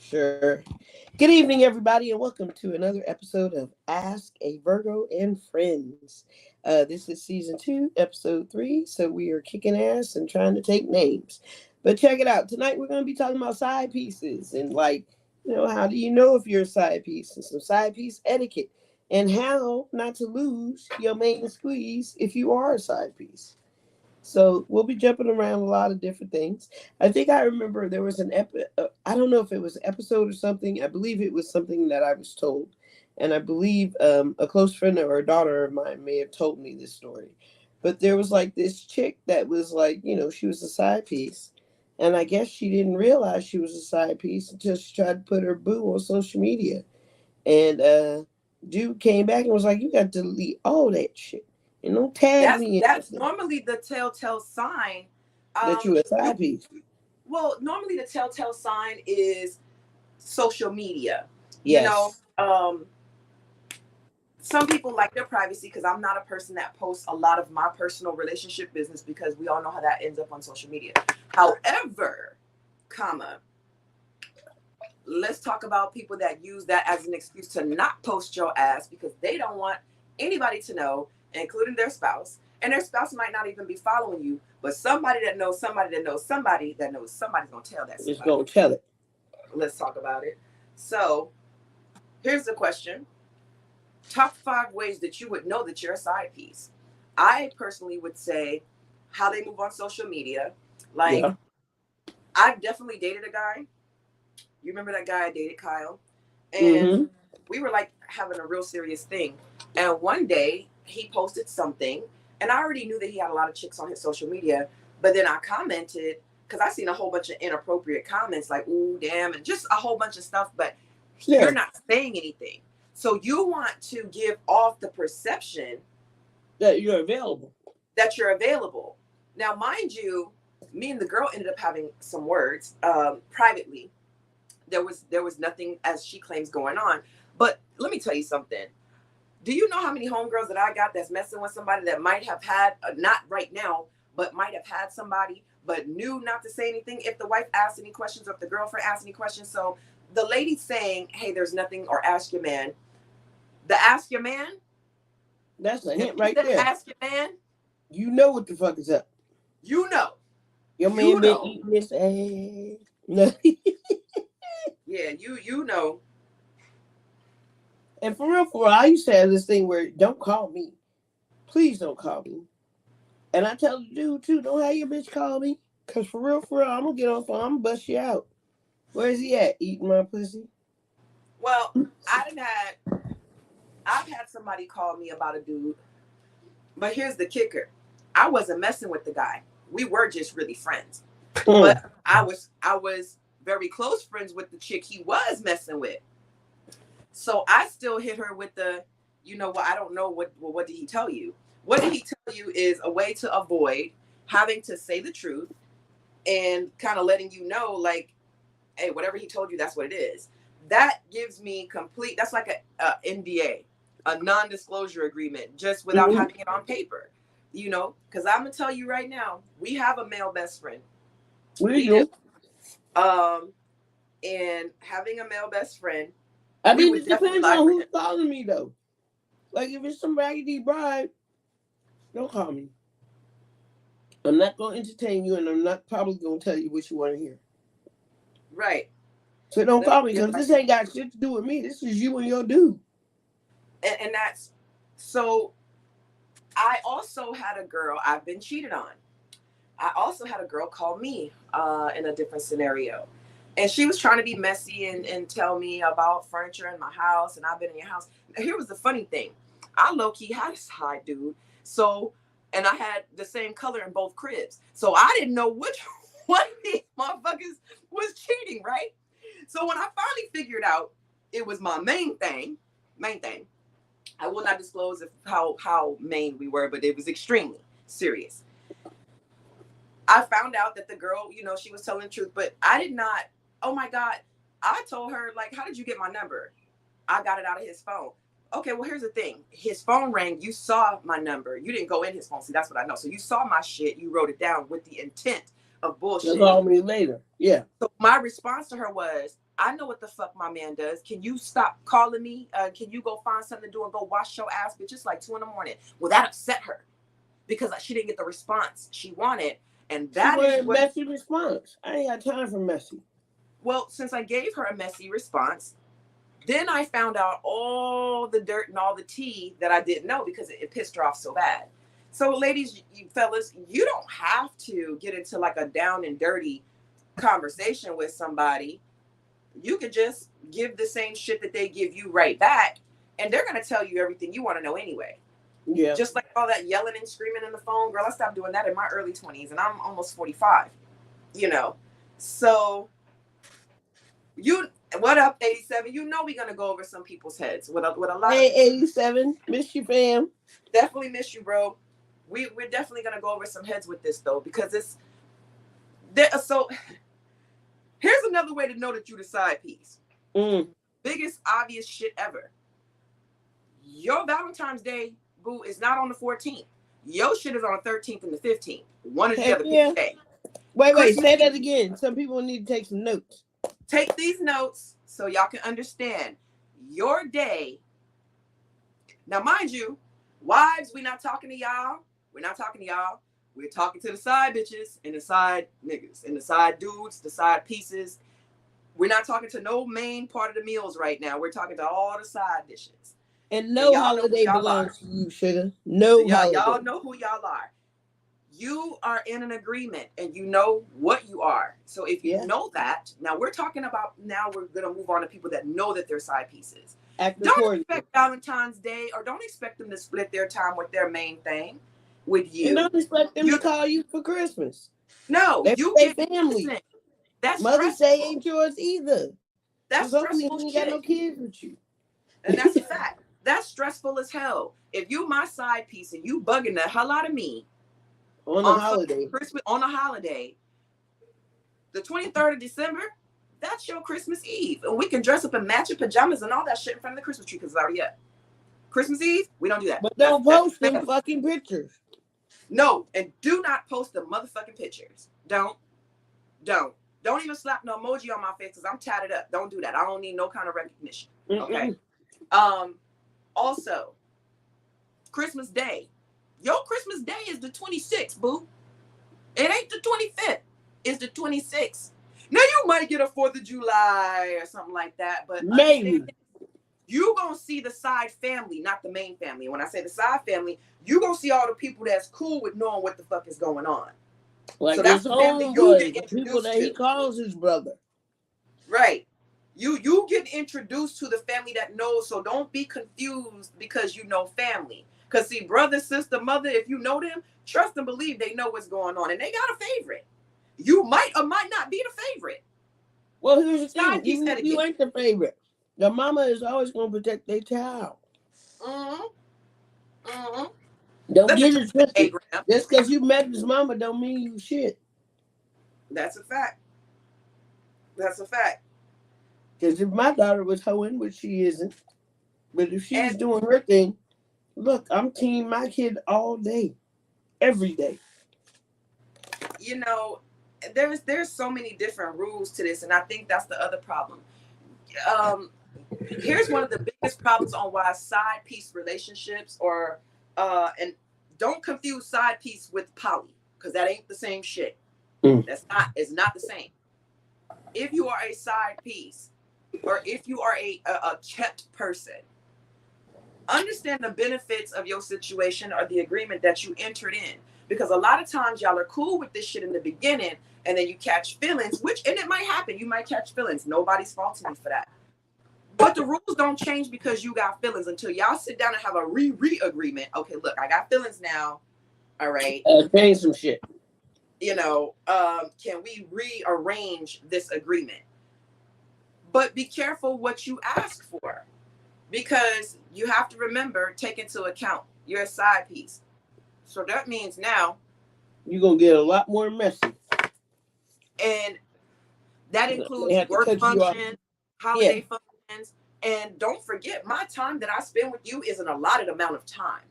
Sure. Good evening, everybody, and welcome to another episode of Ask a Virgo and Friends. This is season 2, episode 3. So we are kicking ass and trying to take names. But check it out. Tonight we're going to be talking about side pieces and, how do you know if you're a side piece and some side piece etiquette and how not to lose your main squeeze if you are a side piece. So we'll be jumping around a lot of different things. I think I remember there was I don't know if it was an episode or something. I believe it was something that I was told. And I believe a close friend or a daughter of mine may have told me this story. But there was like this chick that was like, she was a side piece. And I guess she didn't realize she was a side piece until she tried to put her boo on social media. And dude came back and was like, you got to delete all that shit. And don't tag me. That's normally the telltale sign that you a side piece. Well, normally the telltale sign is social media. Yes. Some people like their privacy because I'm not a person that posts a lot of my personal relationship business because we all know how that ends up on social media. However, let's talk about people that use that as an excuse to not post your ass because they don't want anybody to know, including their spouse. And their spouse might not even be following you, but somebody that knows somebody that knows somebody that knows somebody's going to tell that somebody. It's going to tell it. Let's talk about it. So, here's the question. Top 5 ways that you would know that you're a side piece. I personally would say how they move on social media. I've definitely dated a guy. You remember that guy I dated, Kyle? And we were like having a real serious thing. And one day he posted something and I already knew that he had a lot of chicks on his social media. But then I commented because I seen a whole bunch of inappropriate comments like, ooh, damn, and just a whole bunch of stuff. But you're not saying anything. So you want to give off the perception that you're available. Now, mind you, me and the girl ended up having some words privately. There was nothing, as she claims, going on. But let me tell you something. Do you know how many homegirls that I got that's messing with somebody that might have had, not right now, but might have had somebody, but knew not to say anything if the wife asked any questions or if the girlfriend asked any questions? So the lady saying, hey, there's nothing, or ask your man. The ask your man. That's a hint right there. Ask your man. You know what the fuck is up. You know. Your man been eating this ass. Yeah, you know. And for real, I used to have this thing where don't call me. Please don't call me. And I tell the dude too, don't have your bitch call me. Cause for real, I'm gonna get on phone, I'm gonna bust you out. Where's he at? Eating my pussy? Well, I've had somebody call me about a dude, but here's the kicker. I wasn't messing with the guy. We were just really friends. But I was very close friends with the chick he was messing with. So I still hit her with the, I don't know what did he tell you? What did he tell you is a way to avoid having to say the truth and kind of letting you know, like, hey, whatever he told you, that's what it is. That gives me that's like a NDA, a non-disclosure agreement, just without having it on paper, because I'm going to tell you right now, we have a male best friend. We do. And having a male best friend, I mean, it depends on who's calling me, though. Like, if it's some raggedy bride, don't call me. I'm not going to entertain you, and I'm not probably going to tell you what you want to hear. Right. So don't call me, because this ain't got shit to do with me. This is you and your dude. And that's... So, I also had a girl I've been cheated on. I also had a girl call me in a different scenario. And she was trying to be messy and tell me about furniture in my house, and I've been in your house. Here was the funny thing. I low-key had a side dude. So, and I had the same color in both cribs. So I didn't know which one of these motherfuckers was cheating, right? So when I finally figured out it was my main thing, I will not disclose how main we were, but it was extremely serious. I found out that the girl, she was telling the truth, but I did not. Oh my God. I told her, like, how did you get my number? I got it out of his phone. Okay, well, here's the thing. His phone rang. You saw my number. You didn't go in his phone. See, that's what I know. So you saw my shit. You wrote it down with the intent of bullshit. Call me later. Yeah. So my response to her was, I know what the fuck my man does. Can you stop calling me? Can you go find something to do and go wash your ass, bitch? It's like 2 a.m. Well, that upset her because she didn't get the response she wanted. And that is what messy response. I ain't got time for messy. Well, since I gave her a messy response, then I found out all the dirt and all the tea that I didn't know because it pissed her off so bad. So, ladies, you fellas, you don't have to get into like a down and dirty conversation with somebody. You could just give the same shit that they give you right back, and they're going to tell you everything you want to know anyway. Yeah. Just like all that yelling and screaming in the phone. Girl, I stopped doing that in my early 20s, and I'm almost 45, you know. So, what up, 87? You know we're going to go over some people's heads with a lot. Hey, 87. Miss you, fam. Definitely miss you, bro. We're definitely going to go over some heads with this, though, because so here's another way to know that you the side piece. Biggest obvious shit ever. Your Valentine's Day, boo, is not on the 14th. Your shit is on the 13th and the 15th. One is the other day. Wait, say that again. Some people need to take some notes. Take these notes so y'all can understand your day. Now, mind you, wives, we're not talking to y'all. We're not talking to y'all. We're talking to the side bitches and the side niggas and the side dudes, the side pieces. We're not talking to no main part of the meals right now. We're talking to all the side dishes. And no holiday belongs to you, sugar. No holiday. Y'all know who y'all are. You are in an agreement and you know what you are. So if you know that, now we're going to move on to people that know that they're side pieces. Don't expect Valentine's Day or don't expect them to split their time with their main thing with you. And don't expect them to call you for Christmas. No, you get family. That's Mother's Day ain't yours either. That's stressful. You ain't got no kids with you. And that's a fact. That's stressful as hell. If you my side piece and you bugging the hell out of me on a holiday, Christmas on a holiday, the 23rd of December, that's your Christmas Eve, and we can dress up in matching pajamas and all that shit in front of the Christmas tree because it's already up. Christmas Eve, we don't do that. But don't post them fucking pictures. No, and do not post the motherfucking pictures. Don't even slap no emoji on my face because I'm tatted up. Don't do that. I don't need no kind of recognition. Okay. Also, Christmas Day. Your Christmas Day is the 26th, boo. It ain't the 25th. It's the 26th. Now, you might get a 4th of July or something like that, but maybe you going to see the side family, not the main family. And when I say the side family, you going to see all the people that's cool with knowing what the fuck is going on. Like so that's the family you get introduced people that he calls his brother. Right. You get introduced to the family that knows, so don't be confused because you know family. Because see, brother, sister, mother, if you know them, trust and believe they know what's going on. And they got a favorite. You might or might not be the favorite. Well, here's the thing. Even if you ain't the favorite, the mama is always going to protect their child. Don't get it twisted. Just because you met his mama don't mean you shit. That's a fact. That's a fact. Because if my daughter was hoeing, which she isn't, but if she's doing her thing, look, I'm team my kid all day, every day. You know, there's so many different rules to this, and I think that's the other problem. Here's one of the biggest problems on why side piece relationships and don't confuse side piece with poly, because that ain't the same shit. It's not the same. If you are a side piece, or if you are a kept person, understand the benefits of your situation or the agreement that you entered in. Because a lot of times y'all are cool with this shit in the beginning, and then you catch feelings, and it might happen. You might catch feelings. Nobody's faulting you for that. But the rules don't change because you got feelings until y'all sit down and have a re-agreement. Okay, look, I got feelings now. All right. Change some shit. You know, can we rearrange this agreement? But be careful what you ask for, because you have to remember, take into account you're a side piece. So that means now you're going to get a lot more messy. And that includes work functions, holiday functions. And don't forget, my time that I spend with you is an allotted amount of time.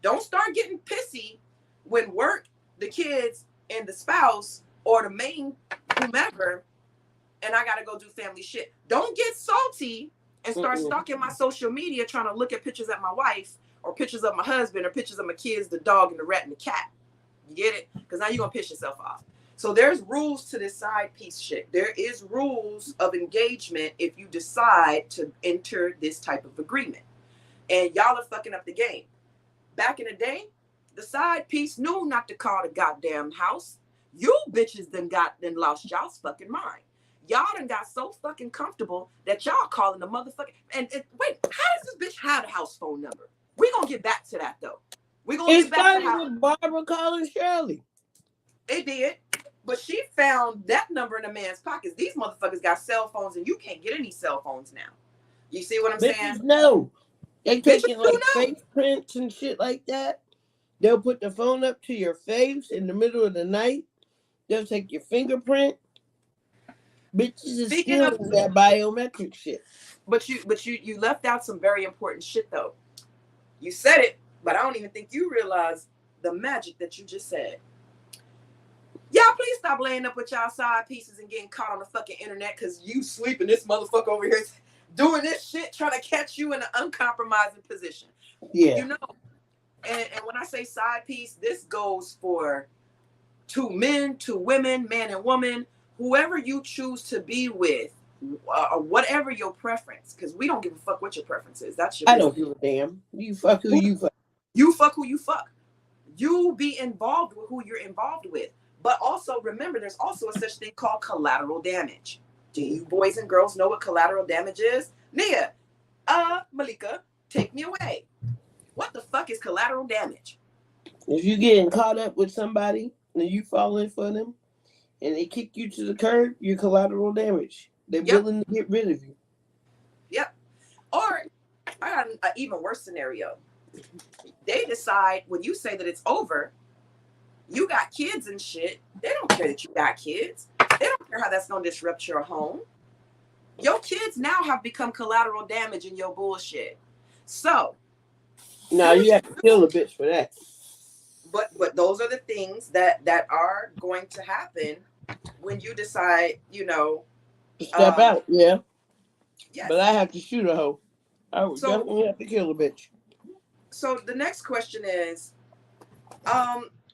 Don't start getting pissy when work, the kids, and the spouse, or the main whomever and I gotta go do family shit. Don't get salty and start stalking my social media trying to look at pictures of my wife or pictures of my husband or pictures of my kids, the dog and the rat and the cat. You get it? Because now you're gonna piss yourself off. So there's rules to this side piece shit. There is rules of engagement if you decide to enter this type of agreement. And y'all are fucking up the game. Back in the day, the side piece knew not to call the goddamn house. You bitches done lost y'all's fucking mind. Y'all done got so fucking comfortable that y'all calling the motherfucking and wait, how does this bitch have a house phone number? We gonna get back to that though. We gonna get back to how with Barbara calling Shirley. It did, but she found that number in a man's pockets. These motherfuckers got cell phones, and you can't get any cell phones now. You see what I'm saying? No, they taking like face prints and shit like that. They'll put the phone up to your face in the middle of the night. They'll take your fingerprint. Bitches is still in that biometric shit. But you left out some very important shit though. You said it, but I don't even think you realize the magic that you just said. Y'all please stop laying up with y'all side pieces and getting caught on the fucking internet because you sleeping this motherfucker over here doing this shit, trying to catch you in an uncompromising position. Yeah. You know, and when I say side piece, this goes for two men, two women, man and woman, whoever you choose to be with, whatever your preference, because we don't give a fuck what your preference is. That's your business. I don't give a damn. You fuck who you fuck. You fuck who you fuck. You be involved with who you're involved with. But also remember, there's also a such thing called collateral damage. Do you boys and girls know what collateral damage is? Nia, Malika, take me away. What the fuck is collateral damage? If you getting caught up with somebody and you fall in for them and they kick you to the curb, you're collateral damage. They're willing to get rid of you. Yep. Or I got an even worse scenario. They decide when you say that it's over, you got kids and shit. They don't care that you got kids. They don't care how that's going to disrupt your home. Your kids now have become collateral damage in your bullshit. So. Now you have to kill a bitch for that. But those are the things that are going to happen when you decide, you know. Step out, yeah. Yes. But I have to shoot a hoe. I would definitely have to kill a bitch. So the next question is,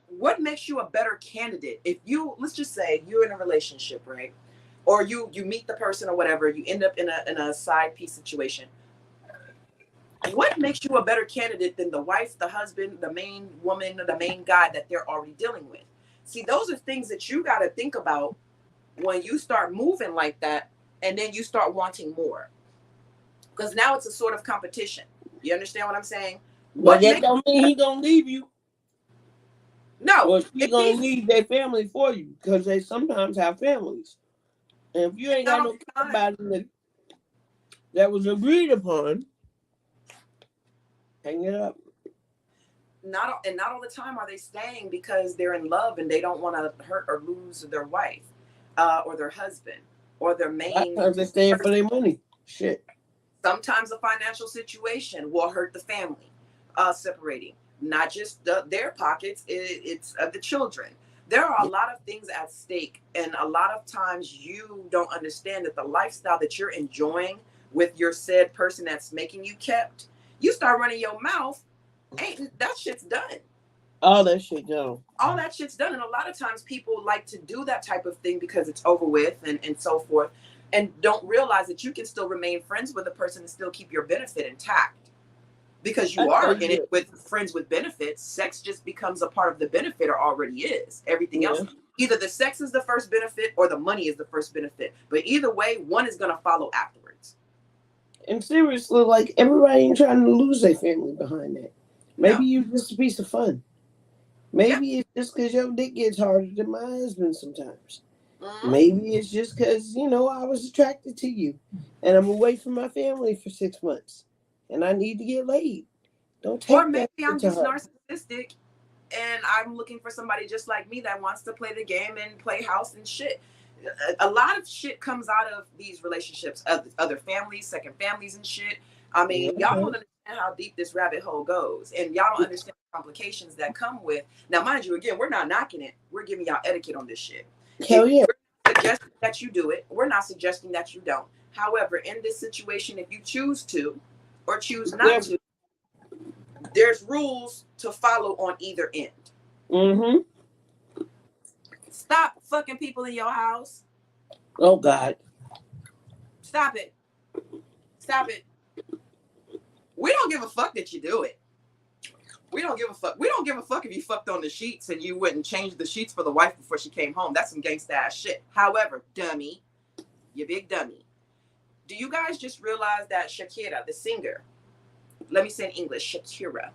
what makes you a better candidate? If you, let's just say you're in a relationship, right? Or you meet the person or whatever, you end up in a side piece situation. What makes you a better candidate than the wife, the husband, the main woman, or the main guy that they're already dealing with? See, those are things that you got to think about when you start moving like that, and then you start wanting more. Because now it's a sort of competition. You understand what I'm saying? Well, that don't mean he gonna leave you. No. Well, he's gonna leave their family for you because they sometimes have families. And if you ain't got no somebody that was agreed upon, hang it up. Not all the time are they staying because they're in love and they don't want to hurt or lose their wife, or their husband, or their main. Sometimes they're staying for their money. Shit. Sometimes a financial situation will hurt the family, separating. Not just their pockets, it's the children. There are a lot of things at stake, and a lot of times you don't understand that the lifestyle that you're enjoying with your said person that's making you kept, you start running your mouth, ain't that shit's done. All that shit done. All that shit's done, and a lot of times people like to do that type of thing because it's over with and so forth, and don't realize that you can still remain friends with a person and still keep your benefit intact. Because you are in it with friends with benefits, sex just becomes a part of the benefit, or already is. Everything else, either the sex is the first benefit or the money is the first benefit. But either way, one is going to follow afterwards. And seriously, like, everybody ain't trying to lose their family behind that. Maybe you just a piece of fun. Maybe it's just because your dick gets harder than my husband sometimes. Maybe it's just because, you know, I was attracted to you and I'm away from my family for 6 months. And I need to get laid. Don't take Or maybe I'm just narcissistic and I'm looking for somebody just like me that wants to play the game and play house and shit. A lot of shit comes out of these relationships, other families, second families and shit. I mean, y'all don't understand how deep this rabbit hole goes. And y'all don't understand the complications that come with. Now, mind you, again, we're not knocking it. We're giving y'all etiquette on this shit. Hell yeah. If suggesting that you do it. We're not suggesting that you don't. However, in this situation, if you choose to or choose not to, there's rules to follow on either end. Mm-hmm. Stop fucking people in your house. Oh God. Stop it. Stop it. We don't give a fuck that you do it. We don't give a fuck. We don't give a fuck if you fucked on the sheets and you wouldn't change the sheets for the wife before she came home. That's some gangsta ass shit. However, dummy, you big dummy. Do you guys just realize that Shakira, the singer, let me say in English, Shakira,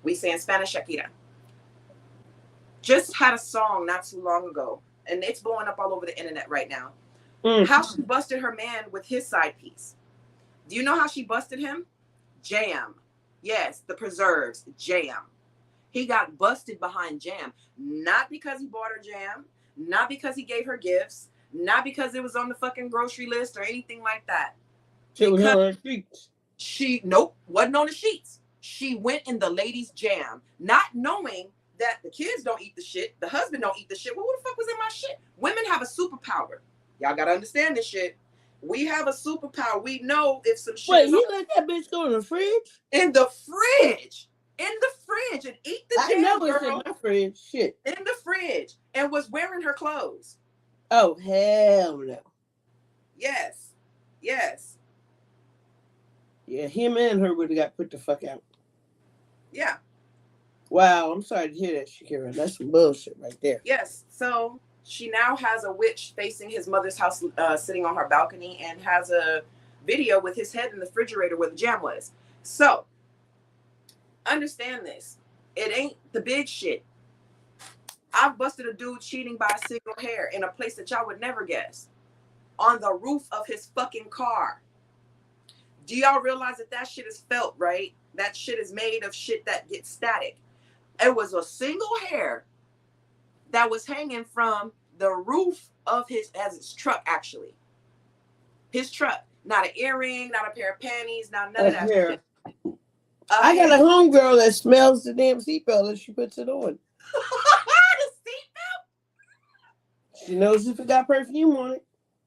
we say in Spanish, Shakira, just had a song not too long ago, and it's blowing up all over the internet right now. How she busted her man with his side piece. Do you know how she busted him? Jam. Yes, the preserves, jam. He got busted behind jam. Not because he bought her jam, not because he gave her gifts, not because it was on the fucking grocery list or anything like that. She was on her sheets. Nope, wasn't on the sheets. She went in the lady's jam, not knowing that the kids don't eat the shit, the husband don't eat the shit. Well, who the fuck was in my shit? Women have a superpower. Y'all gotta understand this shit. We have a superpower. We know if some shit. Wait, you let that bitch go in the fridge? In the fridge. In the fridge and eat the jam, I know it's girl. in my fridge. Shit. In the fridge and was wearing her clothes. Oh, hell no. Yes. Yes. Yeah, him and her would have got put the fuck out. Yeah. Wow, I'm sorry to hear that, Shakira. That's some bullshit right there. Yes. So she now has a witch facing his mother's house, sitting on her balcony, and has a video with his head in the refrigerator where the jam was. So understand this. It ain't the big shit. I've busted a dude cheating by a single hair in a place that y'all would never guess. On the roof of his fucking car. Do y'all realize that shit is felt, right? That shit is made of shit that gets static. It was a single hair that was hanging from the roof of his truck, actually. His truck. Not an earring, not a pair of panties, not none of that shit. I got a homegirl that smells the damn seatbelt and she puts it on. The seatbelt? She knows if it got perfume on it.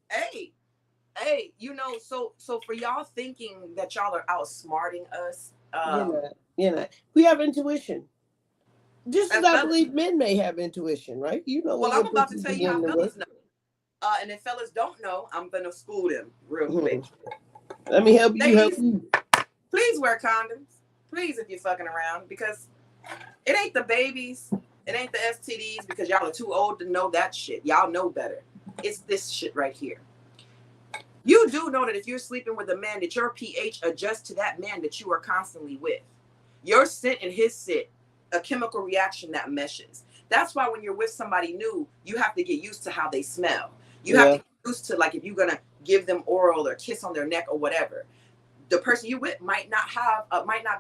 Hey, you know, so for y'all thinking that y'all are outsmarting us. You're not. We have intuition. Just as I believe men may have intuition, right? You know. Well, I'm about to tell you how fellas know. And if fellas don't know, I'm gonna school them real quick. Let me help you. Ladies, please wear condoms. Please, if you're fucking around, because it ain't the babies, it ain't the STDs, because y'all are too old to know that shit. Y'all know better. It's this shit right here. You do know that if you're sleeping with a man, that your pH adjusts to that man that you are constantly with. Your scent and his scent, a chemical reaction that meshes. That's why when you're with somebody new, you have to get used to how they smell. You have to get used to, like, if you're gonna give them oral or kiss on their neck or whatever. The person you with might not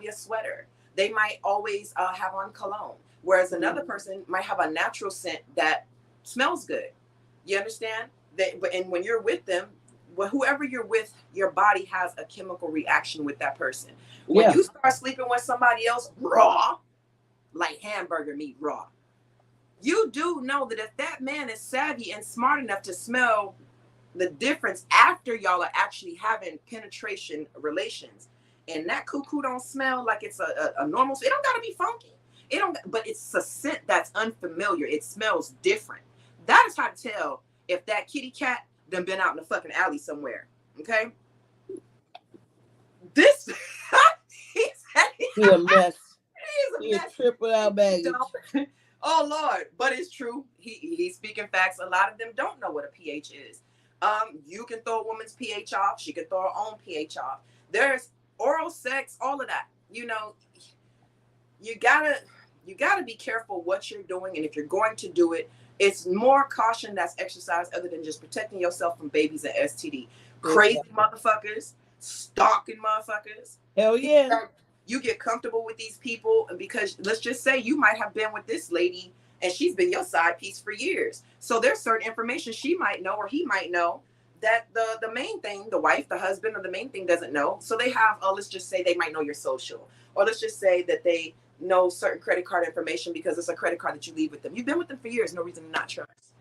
be a sweater. They might always have on cologne, whereas another person might have a natural scent that smells good. You understand? And when you're with them, whoever you're with, your body has a chemical reaction with that person. When you start sleeping with somebody else raw, like hamburger meat raw, you do know that if that man is savvy and smart enough to smell the difference after y'all are actually having penetration relations, and that cuckoo don't smell like it's a normal, it don't gotta be funky. But it's a scent that's unfamiliar. It smells different. That is how to tell if that kitty cat done been out in the fucking alley somewhere. Okay? This he's a mess. He's a mess. Trip without baggage. Oh Lord, but it's true. He's speaking facts. A lot of them don't know what a pH is. You can throw a woman's pH off. She can throw her own pH off. There's oral sex, all of that. You know, you gotta be careful what you're doing, and if you're going to do it, it's more caution that's exercised other than just protecting yourself from babies and STD. Crazy motherfuckers, stalking motherfuckers. Hell yeah. You get comfortable with these people, and because let's just say you might have been with this lady and she's been your side piece for years. So there's certain information she might know or he might know that the main thing, the wife, the husband, or the main thing doesn't know. So they have, let's just say they might know your social, or let's just say that they know certain credit card information because it's a credit card that you leave with them. You've been with them for years, no reason to not trust.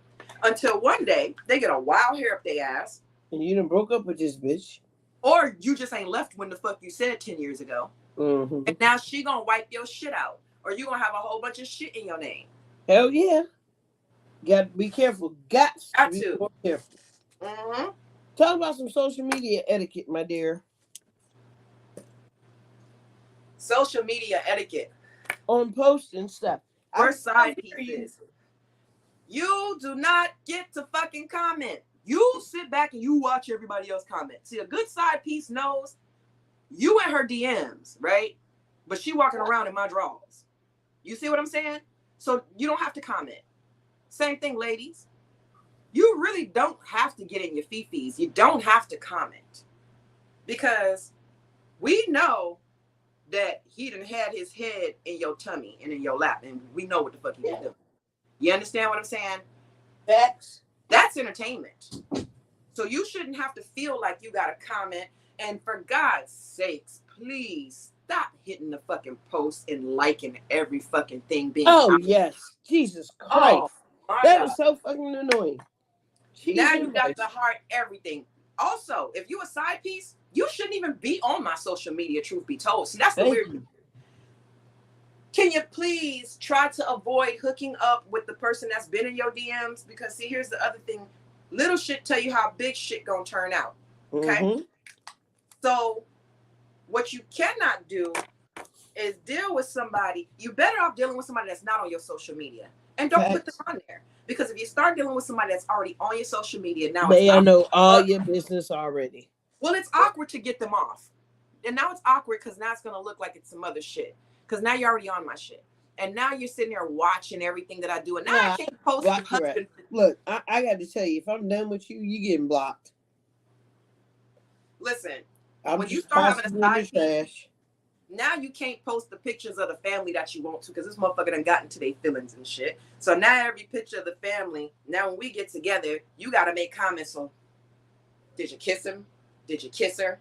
Until one day they get a wild hair up their ass. And you done broke up with this bitch. Or you just ain't left when the fuck you said 10 years ago. Mm-hmm. And now she gonna wipe your shit out. Or you gonna have a whole bunch of shit in your name. Hell yeah. Got to be careful. Got to be more careful. Mm-hmm. Talk about some social media etiquette, my dear. Social media etiquette. On posts and stuff. First side pieces. You do not get to fucking comment. You sit back and you watch everybody else comment. See, a good side piece knows you in her DMs, right? But she walking around in my drawers. You see what I'm saying? So you don't have to comment. Same thing, ladies. You really don't have to get in your fifis. You don't have to comment. Because we know that he done had his head in your tummy and in your lap. And we know what the fuck he been doing. You understand what I'm saying? That's entertainment. So you shouldn't have to feel like you got to comment. And for God's sakes, please stop hitting the fucking post and liking every fucking thing being. Oh, yes. Jesus Christ. That is so fucking annoying. Now you got to heart everything. Also, if you a side piece, you shouldn't even be on my social media, truth be told. See, that's the weird thing. Can you please try to avoid hooking up with the person that's been in your DMs? Because see, here's the other thing. Little shit tell you how big shit gonna turn out. Okay? Mm-hmm. So what you cannot do is deal with somebody. You're better off dealing with somebody that's not on your social media. And don't put them on there. Because if you start dealing with somebody that's already on your social media, now they know all your business already. Well, it's awkward to get them off. And now it's awkward because now it's going to look like it's some other shit. Because now you're already on my shit. And now you're sitting there watching everything that I do. And now I can't post your husband. Look, I got to tell you, if I'm done with you, you getting blocked. Listen, when you start having a side piece, now you can't post the pictures of the family that you want to because this motherfucker done got into their feelings and shit. So now every picture of the family, now when we get together, you got to make comments on, did you kiss him? Did you kiss her?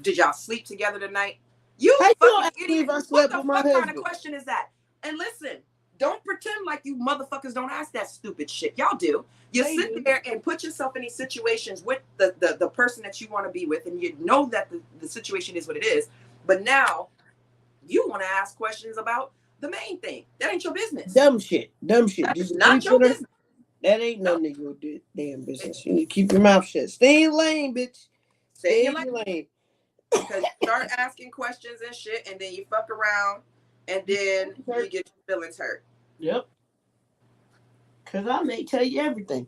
Did y'all sleep together tonight? You fucking idiot. What the fuck kind of question is that? And listen, don't pretend like you motherfuckers don't ask that stupid shit. Y'all do. You sit there and put yourself in these situations with the person that you want to be with, and you know that the situation is what it is. But now you want to ask questions about the main thing. That ain't your business. Dumb shit. That is not your business. That ain't none of your damn business. You need to keep your mouth shut. Stay in your lane, bitch. Stay in your lane. Because you start asking questions and shit, and then you fuck around, and then you get your feelings hurt. Yep. Because I may tell you everything.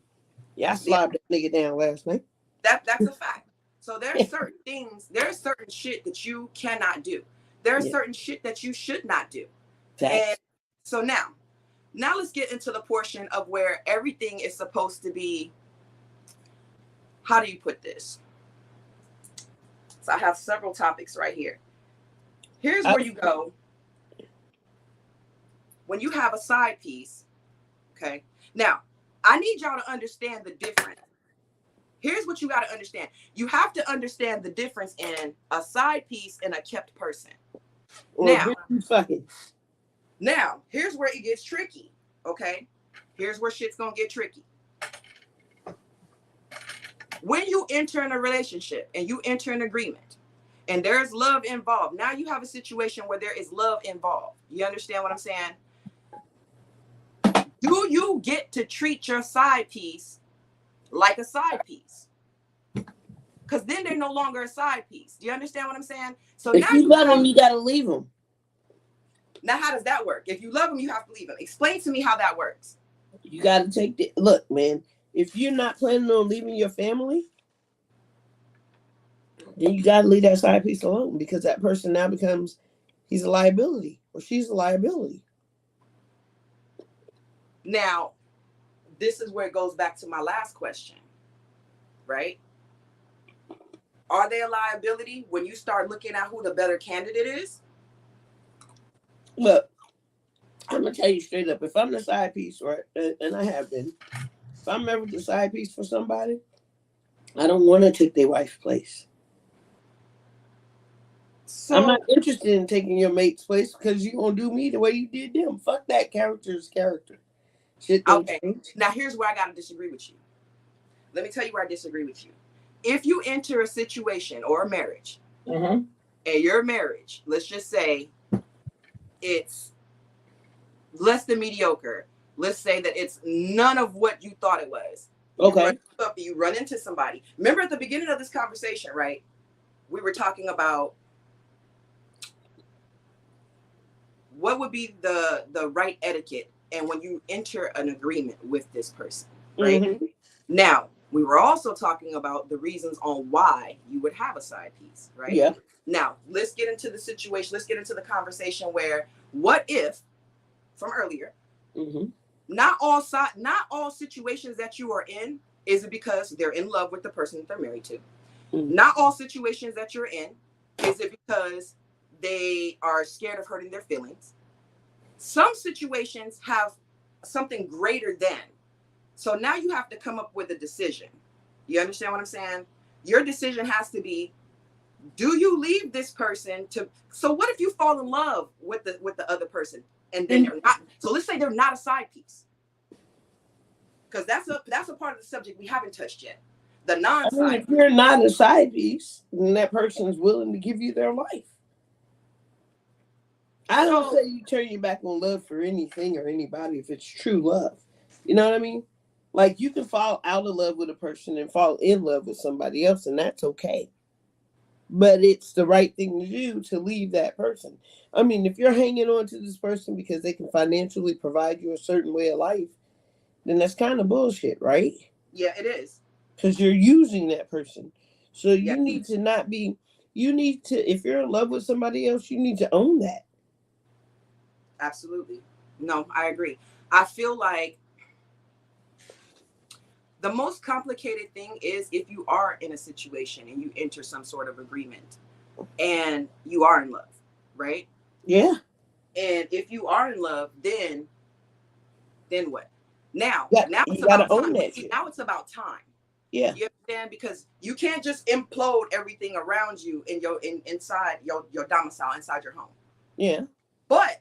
Yeah, I slapped that nigga down last night. That's a fact. So there's certain things, there's certain shit that you cannot do. There's certain shit that you should not do. And so now let's get into the portion of where everything is supposed to be, how do you put this? So I have several topics right here. Here's where you go when you have a side piece. Okay. Now, I need y'all to understand the difference. Here's what you got to understand. You have to understand the difference in a side piece and a kept person. Now, here's where it gets tricky. Okay. Here's where shit's going to get tricky. When you enter in a relationship and you enter an agreement and there's love involved, now you have a situation where there is love involved. You understand what I'm saying? Do you get to treat your side piece like a side piece? Because then they're no longer a side piece. Do you understand what I'm saying? So if you love them, you got to leave them. Now, how does that work? If you love them, you have to leave them. Explain to me how that works. You got to take the look, man. If you're not planning on leaving your family, then you got to leave that side piece alone because that person now becomes, he's a liability or she's a liability. Now, this is where it goes back to my last question, right? Are they a liability when you start looking at who the better candidate is? Look, I'm going to tell you straight up. If I'm the side piece, right, and I have been, if I'm ever the side piece for somebody, I don't want to take their wife's place. So, I'm not interested in taking your mate's place because you're going to do me the way you did them. Fuck that character's character. Shit don't Okay. change. Now here's where I gotta disagree with you. Let me tell you where I disagree with you. If you enter a situation or a marriage, and your marriage, let's just say it's less than mediocre. Let's say that it's none of what you thought it was. Okay. You run into somebody. Remember at the beginning of this conversation, right? We were talking about what would be the right etiquette and when you enter an agreement with this person, right? Mm-hmm. Now, we were also talking about the reasons on why you would have a side piece, right? Yeah. Now, let's get into the situation. Let's get into the conversation where what if, from earlier, not all situations that you are in is it because they're in love with the person that they're married to. Not all situations that you're in is it because they are scared of hurting their feelings. Some situations have something greater than. So now you have to come up with a decision. You understand what I'm saying? Your decision has to be, do you leave this person to, so what if you fall in love with the other person and then they're not, so let's say they're not a side piece. Because that's a part of the subject we haven't touched yet. The non-side. I mean, if you're not a side piece, then that person's willing to give you their life. I don't say you turn your back on love for anything or anybody if it's true love. You know what I mean? Like, you can fall out of love with a person and fall in love with somebody else, and that's okay. But it's the right thing to do to leave that person. I mean, if you're hanging on to this person because they can financially provide you a certain way of life, then that's kind of bullshit, right? Yeah, it is. Because you're using that person. So you need to not be, you need to, if you're in love with somebody else, you need to own that. Absolutely. No, I agree. I feel like the most complicated thing is if you are in a situation and you enter some sort of agreement and you are in love, right? Yeah. And if you are in love, then what? Now you gotta own that shit. Now it's about time. Yeah. You understand? Because you can't just implode everything around you in inside your domicile, inside your home. Yeah. But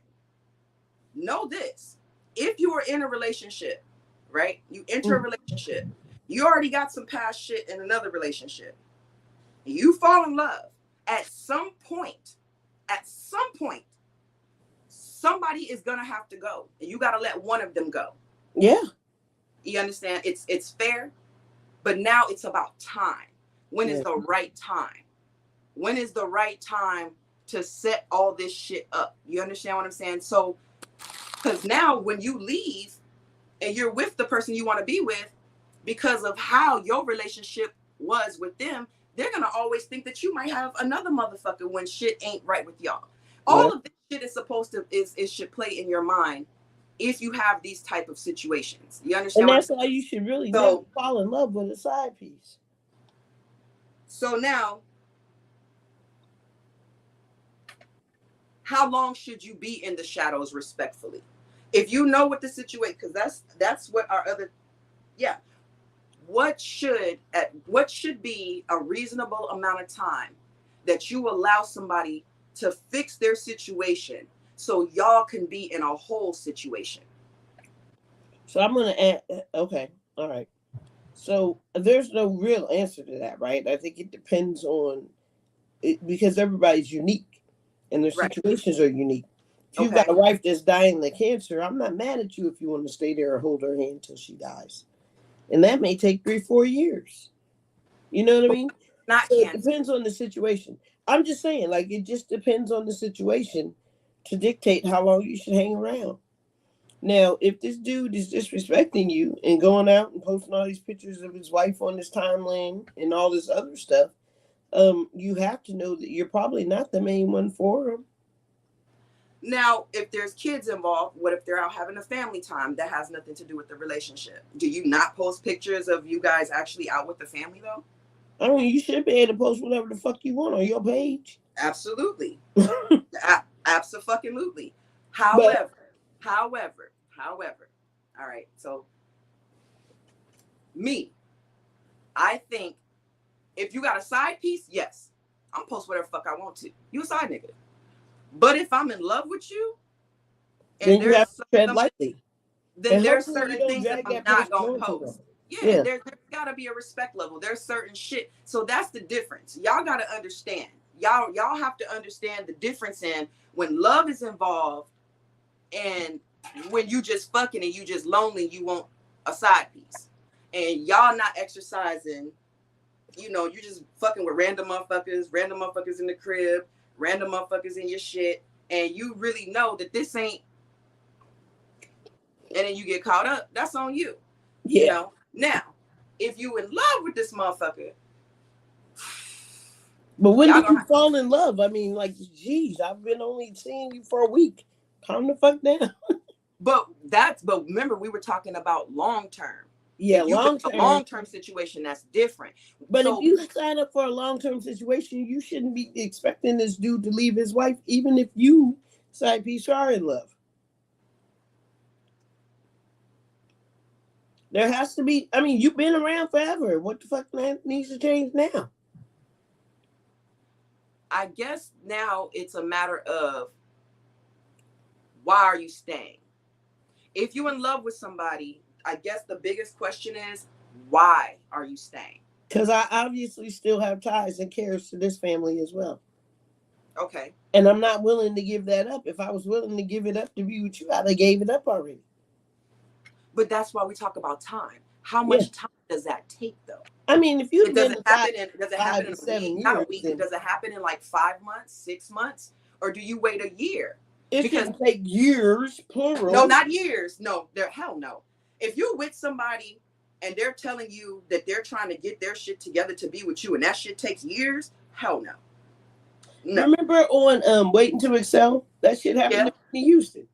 know this. If you are in a relationship, right? You enter a relationship. You already got some past shit in another relationship. You fall in love. At some point, somebody is gonna have to go. And you gotta let one of them go. Yeah. You understand? It's fair, but now it's about time. When is the right time? When is the right time to set all this shit up? You understand what I'm saying? So, because now when you leave and you're with the person you want to be with, because of how your relationship was with them, they're gonna always think that you might have another motherfucker when shit ain't right with y'all. All of this shit is supposed to should play in your mind if you have these type of situations. You understand? And that's why you should really never fall in love with a side piece. So now, how long should you be in the shadows respectfully? If you know what the situation, because that's what our other, what should be a reasonable amount of time that you allow somebody to fix their situation so y'all can be in a whole situation? So I'm going to add, okay, all right. So there's no real answer to that, right? I think it depends on it because everybody's unique and their situations are unique. If you've got a wife that's dying of cancer, I'm not mad at you if you want to stay there or hold her hand until she dies. And that may take 3-4 years. You know what I mean? It depends on the situation. I'm just saying, like, it just depends on the situation to dictate how long you should hang around. Now, if this dude is disrespecting you and going out and posting all these pictures of his wife on his timeline and all this other stuff, you have to know that you're probably not the main one for him. Now, if there's kids involved, what if they're out having a family time that has nothing to do with the relationship? Do you not post pictures of you guys actually out with the family, though? I mean, you should be able to post whatever the fuck you want on your page. Absolutely. Absolutely. However, all right, so I think if you got a side piece, yes, I'm post whatever fuck I want to. You a side nigga. But if I'm in love with you, and then you have to tread lightly. then And there's hopefully you certain don't things that drag I'm that not person gonna on too post. long. Yeah, there's gotta be a respect level. There's certain shit. So that's the difference. Y'all gotta understand. Y'all have to understand the difference in when love is involved and when you just fucking and you just lonely, you want a side piece. And y'all not exercising, you know, you just fucking with random motherfuckers in the crib, random motherfuckers in your shit, and you really know that this ain't, and then you get caught up, that's on you. Yeah. You know? Now, if you in love with this motherfucker, but when did you fall in love? I mean, like, geez, I've been only seeing you for a week. Calm the fuck down. But remember, we were talking about long term. Yeah, long term situation, that's different. But if you sign up for a long term situation, you shouldn't be expecting this dude to leave his wife, even if you, side piece, are in love. There has to be. I mean, you've been around forever. What the fuck needs to change now? I guess now it's a matter of, why are you staying? If you're in love with somebody, I guess the biggest question is, why are you staying? Because I obviously still have ties and cares to this family as well. Okay. And I'm not willing to give that up. If I was willing to give it up to be with you, I'd have gave it up already. But that's why we talk about time. How much time does that take, though? I mean, if you does it happen in a week, not a week? Then, does it happen in like 5 months, 6 months, or do you wait a year? It can take years, plural. No, not years. No, hell no. If you're with somebody and they're telling you that they're trying to get their shit together to be with you, and that shit takes years, hell no. No. Remember on Waiting to Excel? That shit happened to me in Houston.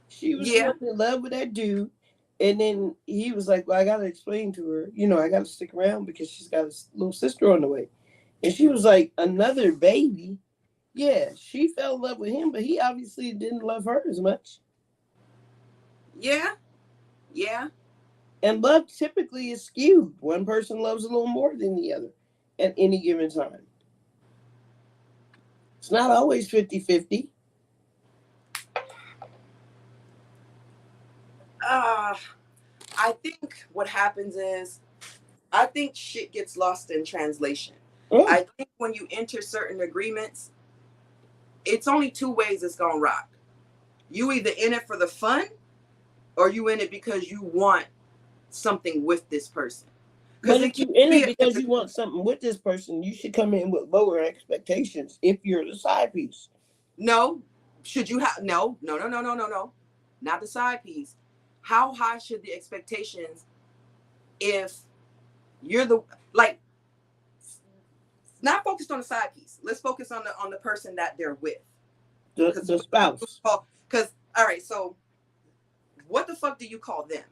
She was in love with that dude. And then he was like, well, I got to explain to her, you know, I got to stick around because she's got a little sister on the way. And she was like, another baby? Yeah, she fell in love with him, but he obviously didn't love her as much. Yeah. Yeah. And love typically is skewed. One person loves a little more than the other at any given time. It's not always 50-50. I think what happens is, I think shit gets lost in translation. I think when you enter certain agreements, it's only two ways it's gonna rock. You either in it for the fun, or you in it because you want something with this person. But if you in it because you want something with this person, you should come in with lower expectations if you're the side piece. No. Should you have no, not the side piece. How high should the expectations, if you're the, like, not focused on the side piece. Let's focus on the person that they're with. The spouse. Because, all right, so what the fuck do you call them?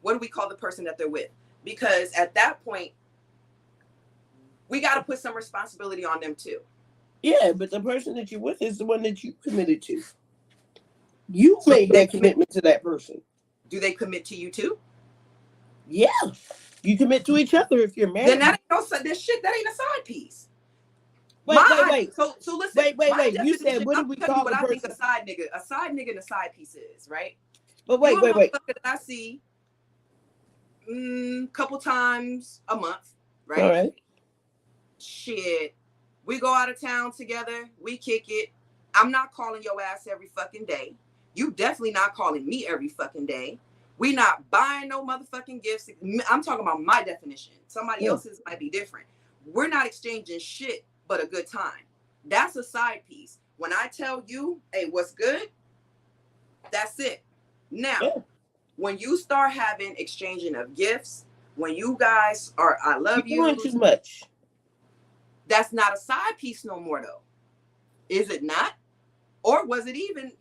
What do we call the person that they're with? Because at that point, we got to put some responsibility on them too. Yeah, but the person that you're with is the one that you committed to. You made that commitment to that person. Do they commit to you too? Yeah. You commit to each other if you're married. Then that ain't this shit, that ain't a side piece. Wait. So listen. Wait. You said, what do we call the person? I think a side nigga and a side piece is, right? But wait. That I see couple times a month, right? All right. Shit. We go out of town together. We kick it. I'm not calling your ass every fucking day. You definitely not calling me every fucking day. We not buying no motherfucking gifts. I'm talking about my definition. Somebody else's might be different. We're not exchanging shit but a good time. That's a side piece. When I tell you, hey, what's good? That's it. Now, when you start having exchanging of gifts, when you guys are, I love you. You're doing too much. That's not a side piece no more, though. Is it not? Or was it even,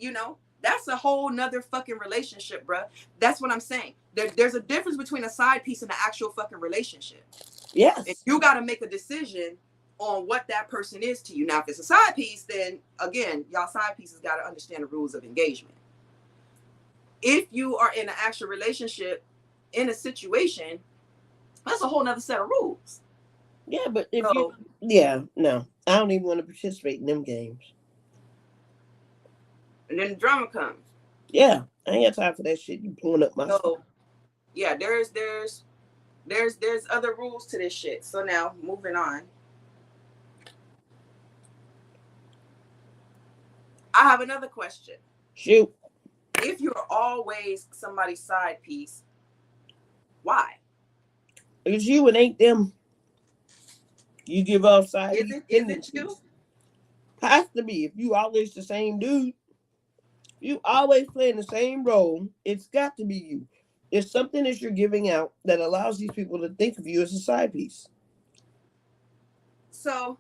that's a whole nother fucking relationship, bruh. That's what I'm saying. There's a difference between a side piece and an actual fucking relationship. Yes. And you got to make a decision on what that person is to you. Now, if it's a side piece, then again, y'all side pieces got to understand the rules of engagement. If you are in an actual relationship, in a situation, that's a whole nother set of rules. Yeah, but if no, I don't even want to participate in them games. And then the drama comes. Yeah, I ain't got time for that shit. You pulling up my stuff. So yeah, there's other rules to this shit. So now moving on. I have another question. Shoot. If you're always somebody's side piece, why? It's you, it ain't them. You give off side piece Is it you? tendencies. Has to be. If you always the same dude, you always playing the same role, it's got to be you. It's something that you're giving out that allows these people to think of you as a side piece. So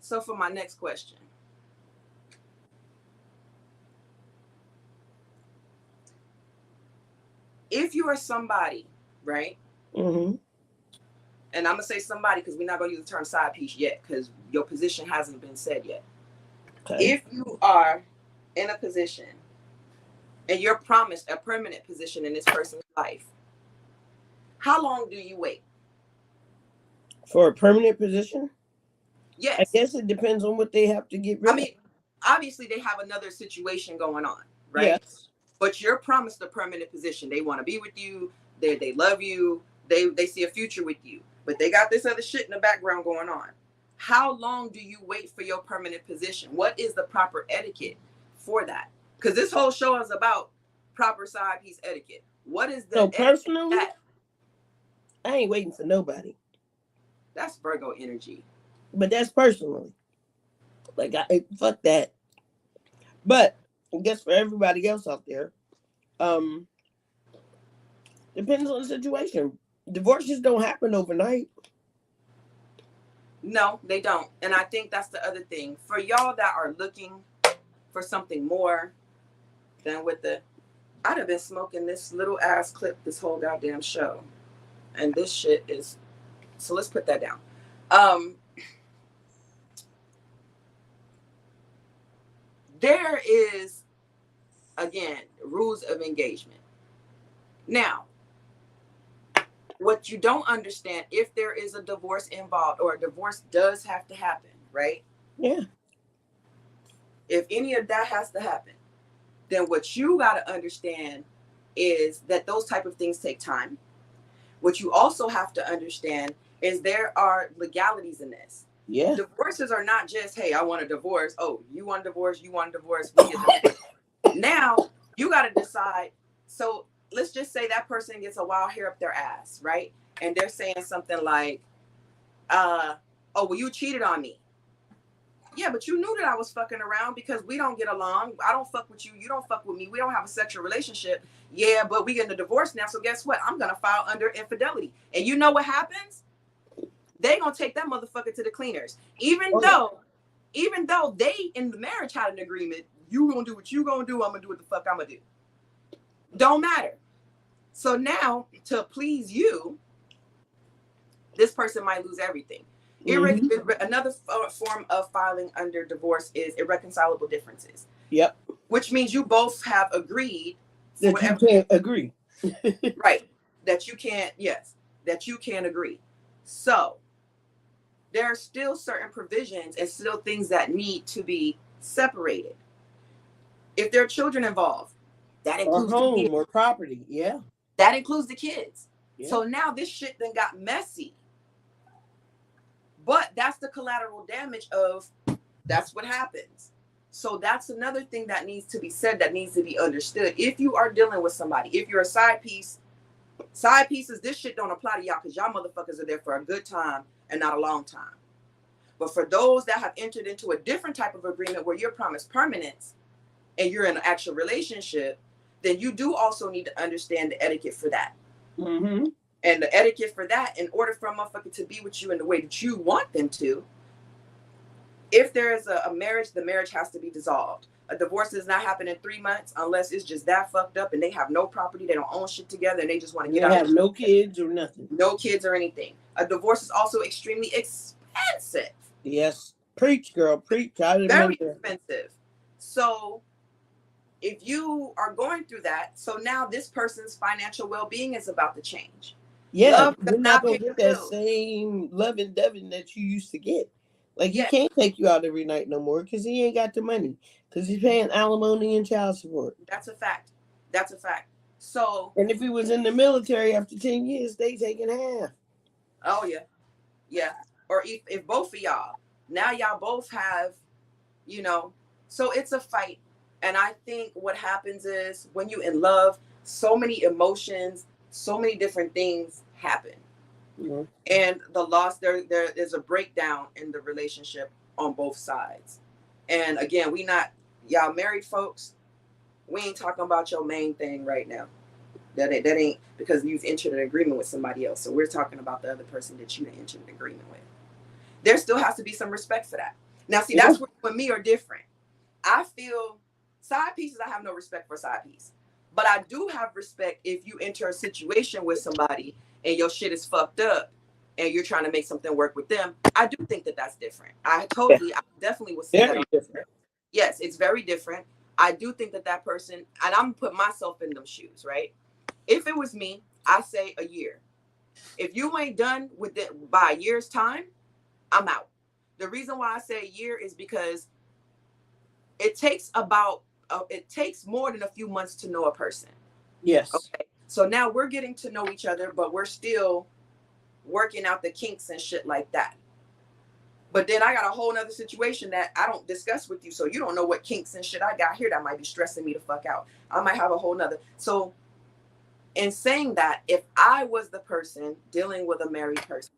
for my next question, if you are somebody, right? Mm-hmm. And I'm gonna say somebody because we're not gonna use the term side piece yet because your position hasn't been said yet. Okay. If you are in a position and you're promised a permanent position in this person's life, how long do you wait? For a permanent position, I Yes. guess it depends on what they have to get I rid of. mean, obviously they have another situation going on, right? Yes. But you're promised a permanent position. They want to be with you. They love you. They see a future with you. But they got this other shit in the background going on. How long do you wait for your permanent position? What is the proper etiquette for that? Because this whole show is about proper side piece etiquette. What is the So etiquette personally, that? I ain't waiting for nobody. That's Virgo energy. But that's personally. Like, fuck that. But I guess for everybody else out there, um, depends on the situation. Divorces don't happen overnight. No, they don't. And I think that's the other thing. For y'all that are looking for something more than with the I'd have been smoking this little ass clip this whole goddamn show. And this shit is so let's put that down. There is again rules of engagement. Now, what you don't understand, if there is a divorce involved or a divorce does have to happen, right? Yeah. If any of that has to happen, then what you got to understand is that those type of things take time. What you also have to understand is there are legalities in this. Yeah. Divorces are not just, hey, I want a divorce. Oh, you want a divorce, we get divorced. Now you got to decide. So let's just say that person gets a wild hair up their ass, right? And they're saying something like, oh, well, you cheated on me. Yeah, but you knew that I was fucking around because we don't get along. I don't fuck with you. You don't fuck with me. We don't have a sexual relationship. Yeah, but we getting a divorce now. So guess what? I'm going to file under infidelity. And you know what happens? They going to take that motherfucker to the cleaners. Even though they in the marriage had an agreement, you going to do what you going to do. I'm going to do what the fuck I'm going to do. Don't matter. So now to please you, this person might lose everything. Mm-hmm. Another form of filing under divorce is irreconcilable differences. Yep. Which means you both have agreed that you can't agree. Right. That you can't, yes, that you can't agree. So there are still certain provisions and still things that need to be separated. If there are children involved, that includes or home or property. Yeah. That includes the kids. Yeah. So now this shit then got messy. But that's the collateral damage of that's what happens. So that's another thing that needs to be said, that needs to be understood. If you are dealing with somebody, if you're a side pieces, this shit don't apply to y'all because y'all motherfuckers are there for a good time and not a long time. But for those that have entered into a different type of agreement where you're promised permanence and you're in an actual relationship, then you do also need to understand the etiquette for that. Mm-hmm. And the etiquette for that, in order for a motherfucker to be with you in the way that you want them to, if there is a marriage, the marriage has to be dissolved. A divorce does not happen in 3 months unless it's just that fucked up and they have no property, they don't own shit together, and they just want to get out. They have no kids or nothing. No kids or anything. A divorce is also extremely expensive. Yes. Preach, girl, preach. Very expensive. So if you are going through that, so now this person's financial well-being is about to change. Yeah, you're not going to get that same love and loving that you used to get. Like he Yeah, can't take you out every night no more because he ain't got the money because he's paying alimony and child support. that's a fact. That's a fact. So, And if he was in the military after 10 years, they taking half. oh yeah, yeah. Or if both of y'all, now y'all both have, you know, so it's a fight. And I think what happens is when you in love, so many emotions, so many different things happen. Mm-hmm. And the loss, there is a breakdown in the relationship on both sides. And again, we not, y'all married folks, we ain't talking about your main thing right now. That ain't because you've entered an agreement with somebody else. So we're talking about the other person that you entered an agreement with. There still has to be some respect for that. Now, see, that's where you and me are different. I feel side pieces, I have no respect for side piece. But I do have respect if you enter a situation with somebody and your shit is fucked up and you're trying to make something work with them. I do think that that's different. I definitely would say that. Very different. Yes, it's very different. I do think that that person, and I'm put myself in them shoes, right? If it was me, I say a year. If you ain't done with it by a year's time, I'm out. The reason why I say a year is because it takes it takes more than a few months to know a person. Yes. Okay. So now we're getting to know each other, but we're still working out the kinks and shit like that. But then I got a whole nother situation that I don't discuss with you. So you don't know what kinks and shit I got here that might be stressing me the fuck out. I might have a whole nother. So in saying that, if I was the person dealing with a married person,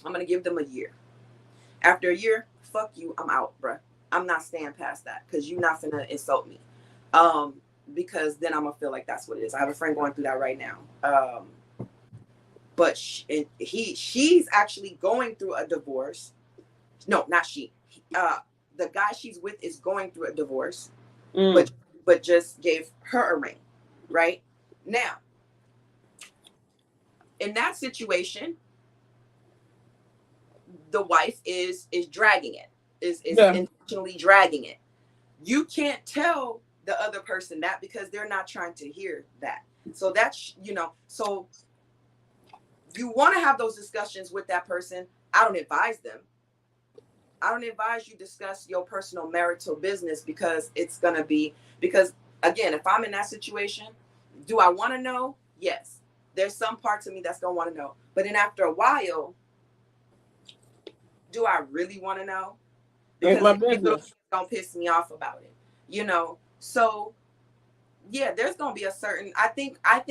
I'm going to give them a year. After a year, fuck you, I'm out, bruh. I'm not staying past that because you're not finna insult me. Because then I'm gonna feel like that's what it is. I have a friend going through that right now. But she's actually going through a divorce. No, not she. The guy she's with is going through a divorce, but just gave her a ring, right? Now, in that situation, the wife is dragging it, is intentionally dragging it. You can't tell the other person that because they're not trying to hear that. So that's, so you want to have those discussions with that person. I don't advise them. I don't advise you discuss your personal marital business because because again, if I'm in that situation, do I want to know? Yes. There's some parts of me that's going to want to know. But then after a while, do I really want to know? Because my business don't piss me off about it. So yeah, there's gonna be a certain I think I'm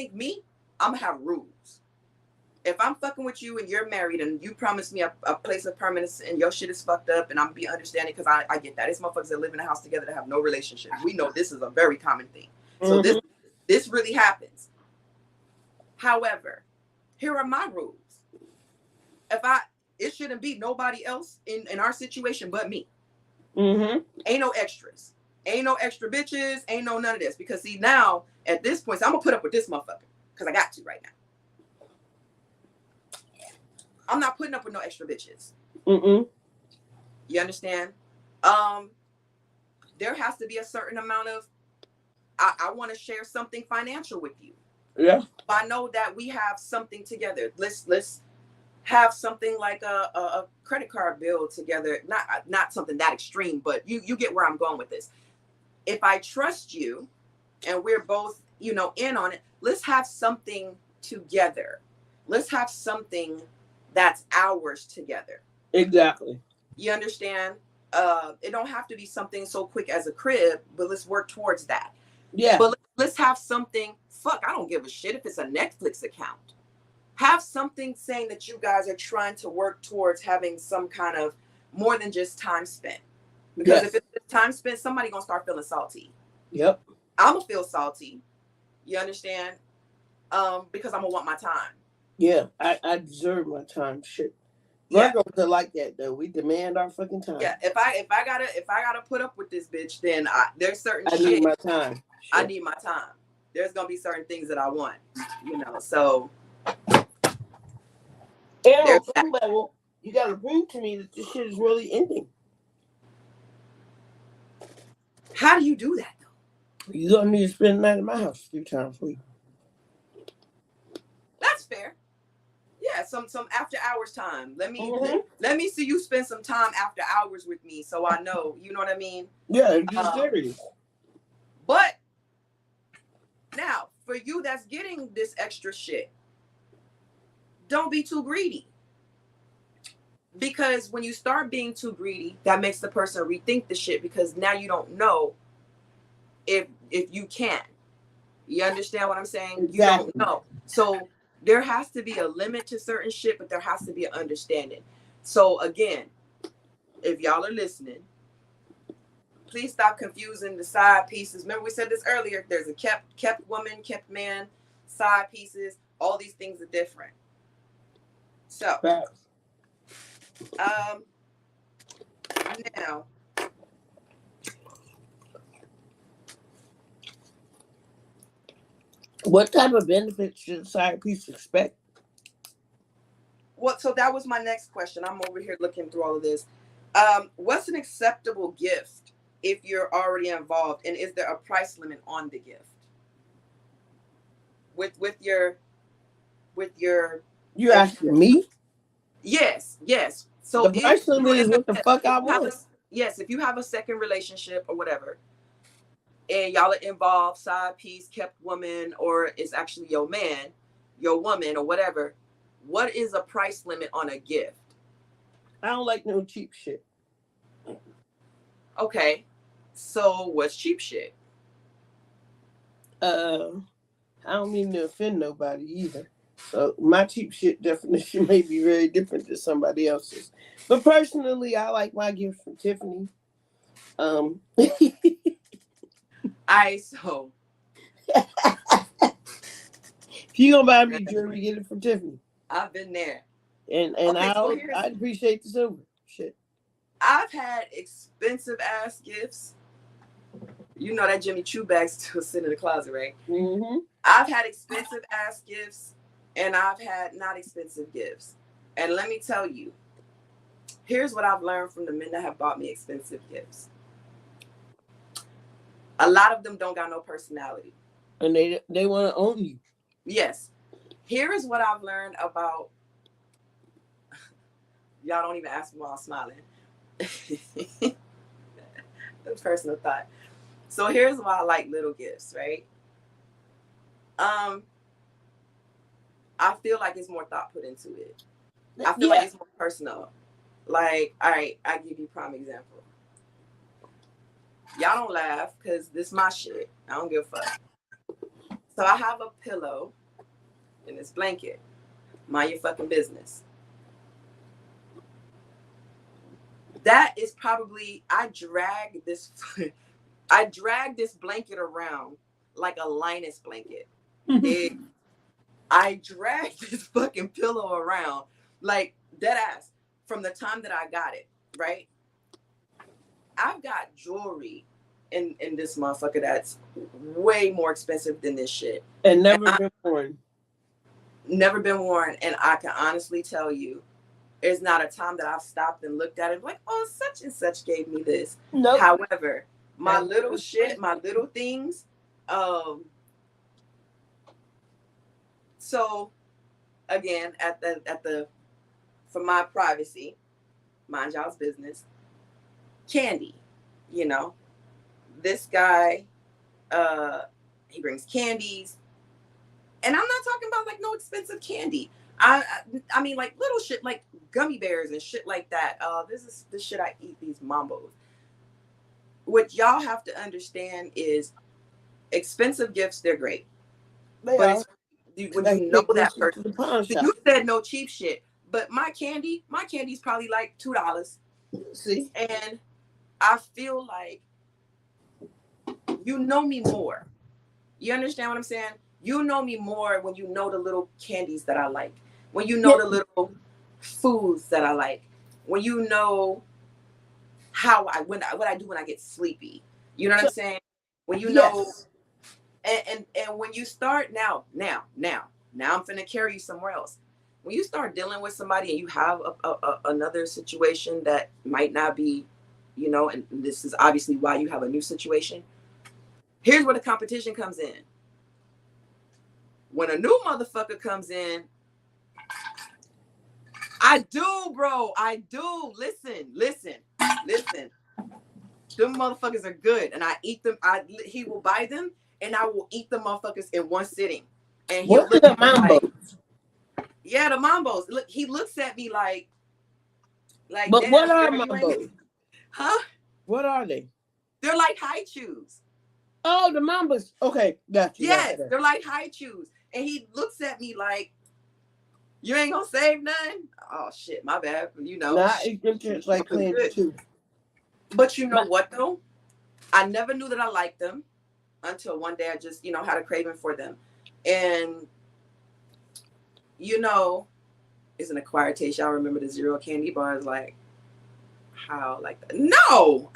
gonna have rules. If I'm fucking with you and you're married and you promise me a place of permanence and your shit is fucked up and I'm be understanding because I get that. It's motherfuckers that live in a house together that have no relationship. We know this is a very common thing. So this really happens. However, here are my rules. It shouldn't be nobody else in our situation but me. Ain't no extras. Ain't no extra bitches. Ain't no none of this. Because see, now, at this point, so I'm going to put up with this motherfucker. Because I got to right now. I'm not putting up with no extra bitches. You understand? There has to be a certain amount of, I want to share something financial with you. Yeah. I know that we have something together. Let's have something like a credit card bill together. Not something that extreme, but you get where I'm going with this. If I trust you and we're both, in on it, let's have something together. Let's have something that's ours together. Exactly. You understand? It don't have to be something so quick as a crib, but let's work towards that. Yeah. But let's have something, I don't give a shit if it's a Netflix account. Have something saying that you guys are trying to work towards having some kind of more than just time spent. Because if it's time spent, somebody gonna start feeling salty. Yep. I'm gonna feel salty. You understand? Because I'm gonna want my time. Yeah, I deserve my time. Shit. Virgos are like that though. We demand our fucking time. Yeah. If I gotta put up with this bitch, then there's certain I need my time. Shit. I need my time. There's gonna be certain things that I want. So. And on some level, you gotta prove to me that this shit is really ending. How do you do that though? You gonna need to spend the night at my house 3 times a week. That's fair. Yeah, some after hours time. Let me see you spend some time after hours with me, so I know. You know what I mean? Yeah, just serious. But now, for you that's getting this extra shit, don't be too greedy. Because when you start being too greedy, that makes the person rethink the shit, because now you don't know if you can. You understand what I'm saying? Exactly. You don't know. So there has to be a limit to certain shit, but there has to be an understanding. So again, if y'all are listening, please stop confusing the side pieces. Remember, we said this earlier. There's a kept woman, kept man, side pieces. All these things are different. So, now, what type of benefits should a side piece expect? Well, so that was my next question. I'm over here looking through all of this. What's an acceptable gift if you're already involved, and is there a price limit on the gift? With your You asking me? Yes. So The price limit is what the fuck I want. Yes, if you have a second relationship or whatever, and y'all are involved, side piece, kept woman, or it's actually your man, your woman, or whatever, what is a price limit on a gift? I don't like no cheap shit. Okay, so what's cheap shit? I don't mean to offend nobody either. So my cheap shit definition may be very different than somebody else's. But personally, I like my gift from Tiffany. So if you gonna buy me jewelry, get it from Tiffany. I've been there. And okay, I appreciate the silver. Shit. I've had expensive ass gifts. You know that Jimmy Choo bag still sitting in the closet, right? Mm-hmm. I've had expensive ass gifts, and I've had not expensive gifts. And let me tell you, here's what I've learned from the men that have bought me expensive gifts. A lot of them don't got no personality. And they want to own you. Yes. Here is what I've learned about... Y'all don't even ask me while I'm smiling. Personal thought. So here's why I like little gifts, right? I feel like it's more thought put into it. I feel like it's more personal. Like, all right, I give you a prime example. Y'all don't laugh because this is my shit. I don't give a fuck. So I have a pillow in this blanket. Mind your fucking business. That is probably, I drag this blanket around like a Linus blanket. I drag this fucking pillow around like dead ass from the time that I got it, right? I've got jewelry in this motherfucker that's way more expensive than this shit. And never been worn. Never been worn. And I can honestly tell you, there's not a time that I've stopped and looked at it like, oh, such and such gave me this. Nope. However, my little shit, my little things. So again, for my privacy, mind y'all's business, candy, you know, this guy, he brings candies, and I'm not talking about like no expensive candy. I mean like little shit like gummy bears and shit like that. This is the shit I eat, these mambos. What y'all have to understand is expensive gifts, they're great. When you know that person. So you said no cheap shit, but my candy's probably like $2. See? And I feel like you know me more. You understand what I'm saying? You know me more when you know the little candies that I like. When you know the little foods that I like. When you know what I do when I get sleepy. You know what I'm saying? When you know, and when you start now I'm finna carry you somewhere else. When you start dealing with somebody and you have another situation that might not be, you know, and this is obviously why you have a new situation. Here's where the competition comes in. When a new motherfucker comes in, I do, bro. I do. Listen. Them motherfuckers are good, and I eat them. He will buy them, and I will eat the motherfuckers in one sitting. And he'll What's look the at me like, mambo? yeah, the mambos. Look, he looks at me like But what damn, are girl, you ain't, mambos? huh? What are they? They're like high chews. Oh, the mambas. Okay, got you. Yes, they're like high chews. And he looks at me like, you ain't gonna save none? Oh shit, my bad. You know, Nah, it's like candy too. But you know what though? I never knew that I liked them until one day I just, had a craving for them. And it's an acquired taste. Y'all remember the zero candy bars? Like, how? Like, no!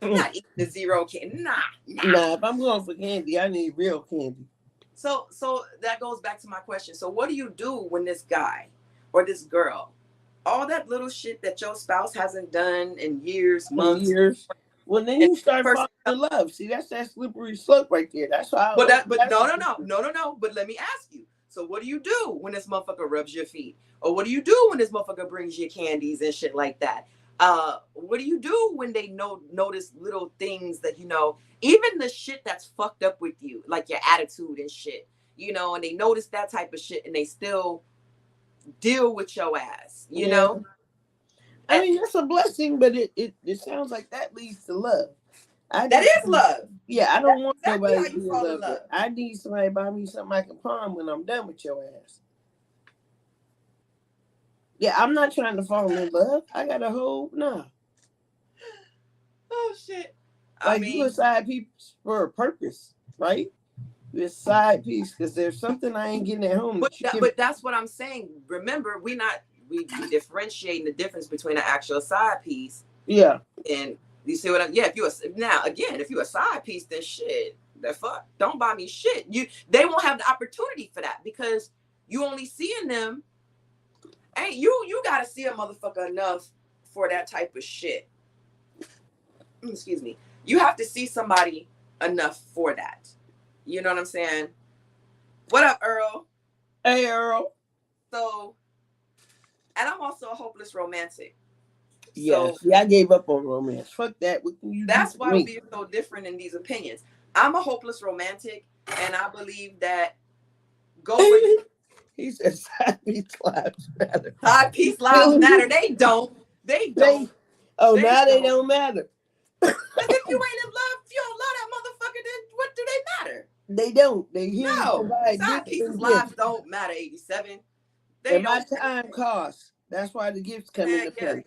I'm not eating the zero candy. Nah. If I'm going for candy, I need real candy. So that goes back to my question. So what do you do when this guy or this girl, all that little shit that your spouse hasn't done in years, months, well, then you start falling in love. See, that's that slippery slope right there. That's why. But no. But let me ask you. So what do you do when this motherfucker rubs your feet? Or what do you do when this motherfucker brings you candies and shit like that? What do you do when they notice little things that, even the shit that's fucked up with you, like your attitude and shit, and they notice that type of shit and they still deal with your ass, you know? I mean, that's a blessing, but it sounds like that leads to love. That is love. Yeah, I don't want exactly nobody to be in love. I need somebody to buy me something I can pawn when I'm done with your ass. Yeah, I'm not trying to fall in love. I got a whole Oh shit! Like you a side piece for a purpose, right? You're a side piece because there's something I ain't getting at home. But that's what I'm saying. Remember, we differentiating the difference between an actual side piece. Yeah. And you see what I'm? Yeah. If you're a side piece, then shit. The fuck, don't buy me shit. They won't have the opportunity for that because you only seeing them. Ain't you gotta see a motherfucker enough for that type of shit. Excuse me. You have to see somebody enough for that. You know what I'm saying? What up, Earl? Hey, Earl. So, and I'm also a hopeless romantic. Yeah, I gave up on romance. Fuck that. That's why we're so different in these opinions. I'm a hopeless romantic, and I believe that he says side piece lives matter. Side piece lives matter. They don't. They don't matter. Because if you ain't in love, if you don't love that motherfucker, then what do they matter? They don't. They hear you. Side pieces lives don't matter. 87. And my time costs. That's why the gifts come into play.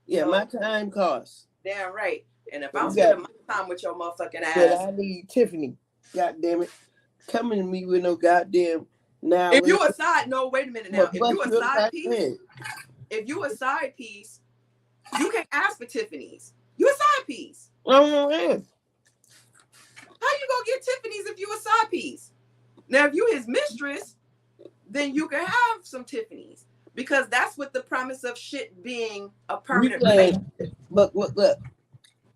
Yeah, so, my time costs. Damn right. And if I'm spending my time with your motherfucking ass, I need Tiffany. God damn it, coming to me with no goddamn. Now, if you a side, no, wait a minute now. If you a side piece, you can ask for Tiffany's. You a side piece. Oh man. How you gonna get Tiffany's if you a side piece? Now, if you his mistress, then you can have some Tiffany's because that's what the premise of shit being a permanent relationship. Look.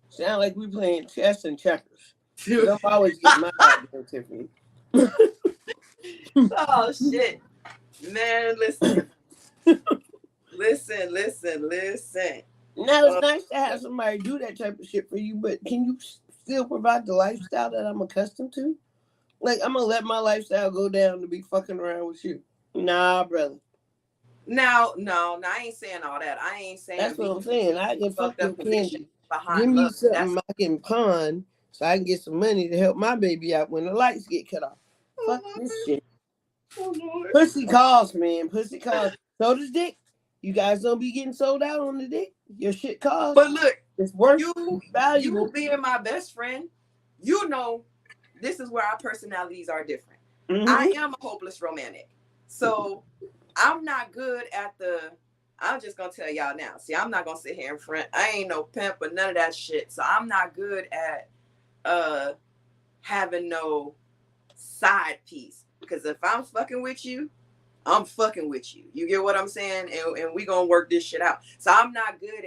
Sound like we playing chess and checkers. Don't always get my goddamn Tiffany. Oh shit, man! Listen. Now it's nice to have somebody do that type of shit for you, but can you still provide the lifestyle that I'm accustomed to? Like, I'm gonna let my lifestyle go down to be fucking around with you? Nah, brother. No, I ain't saying all that. I ain't saying that's what I'm saying. I can fuck your candy. Give me love. something I can pawn so I can get some money to help my baby out when the lights get cut off. Fuck this shit. Oh, Lord. Pussy calls, man. Pussy calls. So does dick. You guys don't be getting sold out on the dick. Your shit costs. But look, it's worth valuable. You being my best friend, you know this is where our personalities are different. Mm-hmm. I am a hopeless romantic. So I'm not good at I'm just gonna tell y'all now. See, I'm not gonna sit here in front. I ain't no pimp or none of that shit. So I'm not good at having no side piece. Because if I'm fucking with you, I'm fucking with you. You get what I'm saying? And we gonna work this shit out. So I'm not good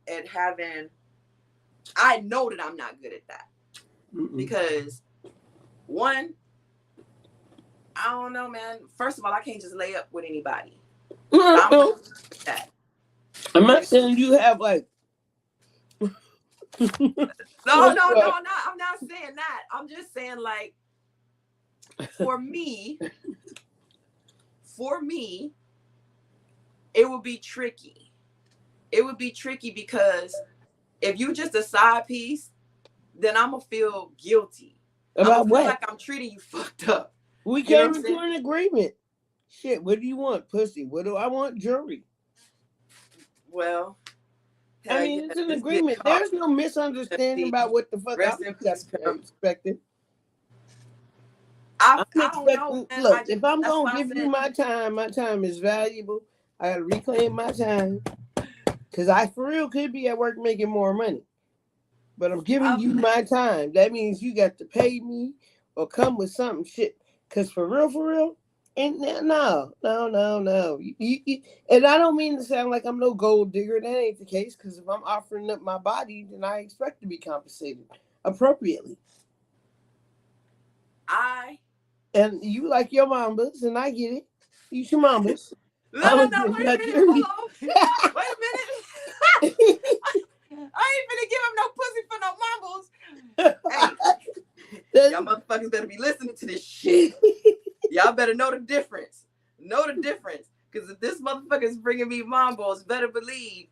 at having. I know that I'm not good at that. Mm-mm. Because one, I don't know, man. First of all, I can't just lay up with anybody. I'm gonna that. I'm not saying you have like. No, I'm not saying that. I'm just saying like for me, it would be tricky. It would be tricky because if you just a side piece, then I'm gonna feel guilty. About I'm gonna feel what? like I'm treating you fucked up. We You know came what I'm into saying? an agreement. Shit, what do you want, pussy? What do I want, jewelry? Well, I hell mean, yeah, it's an this get agreement. caught. There's no misunderstanding about what the fuck Rest in peace, I'm Pimp. expecting. I I'm don't know, expecting. man. Look, if I'm That's gonna why I give you said my time is valuable. I gotta reclaim my time because I for real could be at work making more money. But I'm giving you my time. That means you got to pay me or come with something shit. Cause for real, and no. And I don't mean to sound like I'm no gold digger. That ain't the case. Cause if I'm offering up my body, then I expect to be compensated appropriately. And you like your mambas, and I get it. You your mambas. no, I'm wait a gonna minute, hold on. Wait a minute. I ain't finna give him no pussy for no mumbles. Hey, y'all motherfuckers better be listening to this shit. Y'all better know the difference. Because if this motherfucker is bringing me mumbles, better believe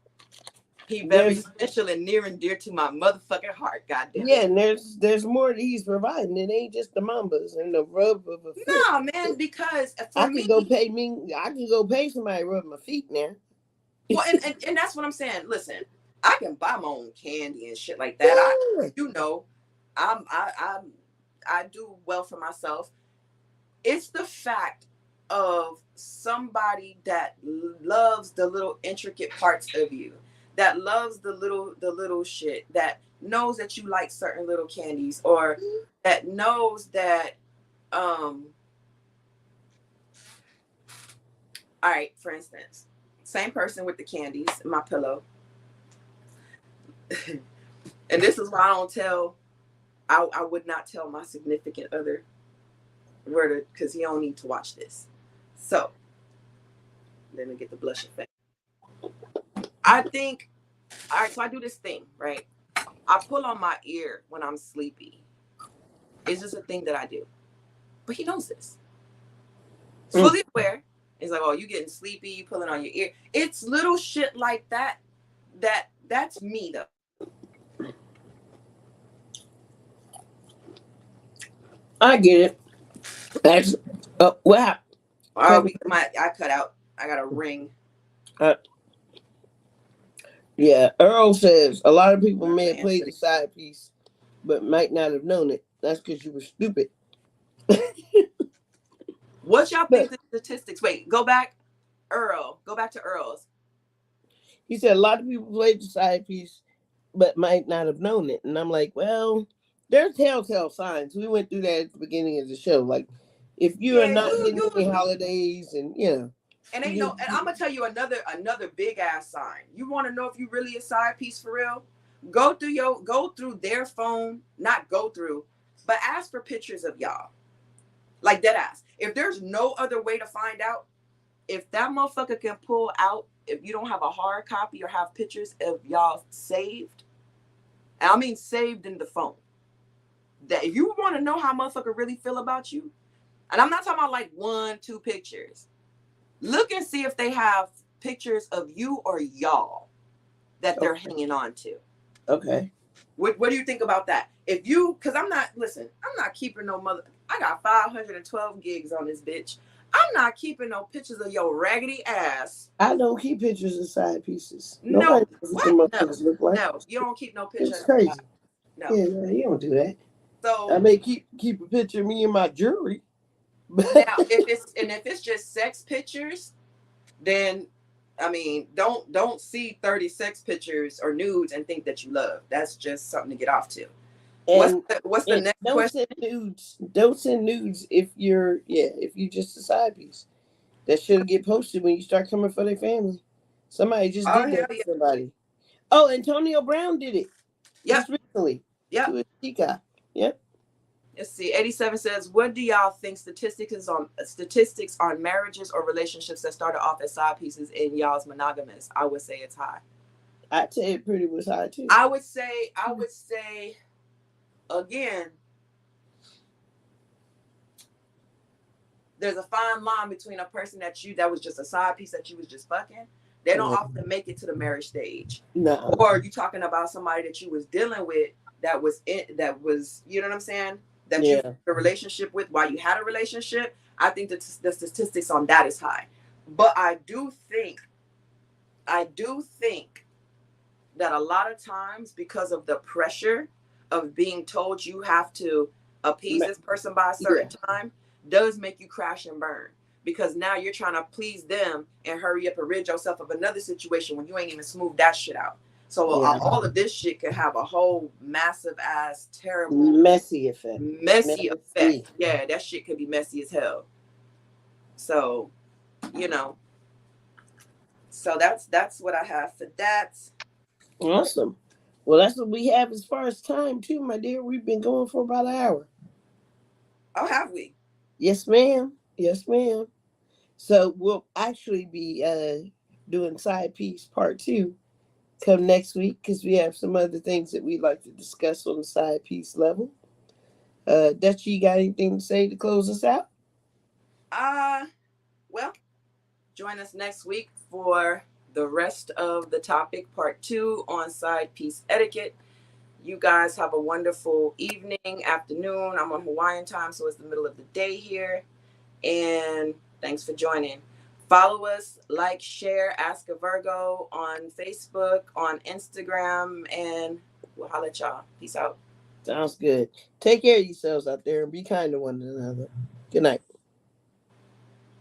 he very special and near and dear to my motherfucking heart. Goddamn. Yeah, and there's more that he's providing. It ain't just the mambas and the rub of a foot. No, man, because for I can go pay somebody to rub my feet now. Well, and that's what I'm saying. Listen, I can buy my own candy and shit like that. Yeah. I do well for myself. It's the fact of somebody that loves the little intricate parts of you, that loves the little shit, that knows that you like certain little candies, or that knows that all right, for instance, same person with the candies, my pillow. And this is why I would not tell my significant other where because he don't need to watch this. So let me get the blush effect. I think, all right, so I do this thing, right? I pull on my ear when I'm sleepy. It's just a thing that I do. But he knows this. He's fully aware. He's like, oh, you getting sleepy, you pulling on your ear. It's little shit like that. That's me though. I get it. That's what happened? I cut out. I got a ring. Yeah, Earl says a lot of people may have played the side piece, but might not have known it. That's because you were stupid. What y'all think the statistics? Wait, go back, Earl. Go back to Earl's. He said a lot of people played the side piece, but might not have known it. And I'm like, well, there's telltale signs. We went through that at the beginning of the show. Like, if you are not getting any holidays, and and ain't no, and I'm gonna tell you another big ass sign. You want to know if you really a side piece for real? Go through their phone, not go through, but ask for pictures of y'all. Like dead ass. If there's no other way to find out, if that motherfucker can pull out, if you don't have a hard copy or have pictures of y'all saved, and I mean saved in the phone, that if you want to know how motherfucker really feel about you, and I'm not talking about like 1-2 pictures, look and see if they have pictures of you or y'all that they're hanging on to. Okay. What do you think about that? If you, because I'm not keeping no mother. I got 512 gigs on this bitch. I'm not keeping no pictures of your raggedy ass. I don't keep pictures of side pieces. No, nobody knows what the motherfuckers look like. No, you don't keep no pictures. It's crazy. No. Yeah, no, you don't do that. So I may keep a picture of me and my jewelry. Now, if it's just sex pictures, then I mean, don't see 30 sex pictures or nudes and think that you love. That's just something to get off to. And, what's the next question? Don't send nudes if you just a side piece. That should get posted when you start coming for their family. Somebody just did that to somebody. Oh, Antonio Brown did it. Yep. Just recently. Yep. To his peacock. Yep. Let's see. 87 says, "What do y'all think statistics on marriages or relationships that started off as side pieces in y'all's monogamous?" I would say it's high. I'd say it pretty was high too. I would say again, there's a fine line between a person that was just a side piece that you was just fucking. They don't often make it to the marriage stage. No. Or you talking about somebody that you was dealing with that was you know what I'm saying? That you had a relationship with while you had a relationship. I think that the statistics on that is high. But I do think that a lot of times, because of the pressure of being told you have to appease this person by a certain time, does make you crash and burn. Because now you're trying to please them and hurry up and rid yourself of another situation when you ain't even smoothed that shit out. So all of this shit could have a whole massive ass, terrible, messy effect. Yeah, that shit could be messy as hell. So, so that's what I have for that. Awesome. Well, that's what we have as far as time too, my dear. We've been going for about an hour. Oh, have we? Yes, ma'am. Yes, ma'am. So we'll actually be doing side piece part 2 come next week because we have some other things that we'd like to discuss on the side piece level. Dutch, you got anything to say to close us out? Well, join us next week for the rest of the topic, part 2 on side piece etiquette. You guys have a wonderful evening, afternoon. I'm on Hawaiian time, so it's the middle of the day here. And thanks for joining. Follow us, like, share, Ask a Virgo on Facebook, on Instagram, and we'll holler at y'all. Peace out. Sounds good. Take care of yourselves out there and be kind to one another. Good night.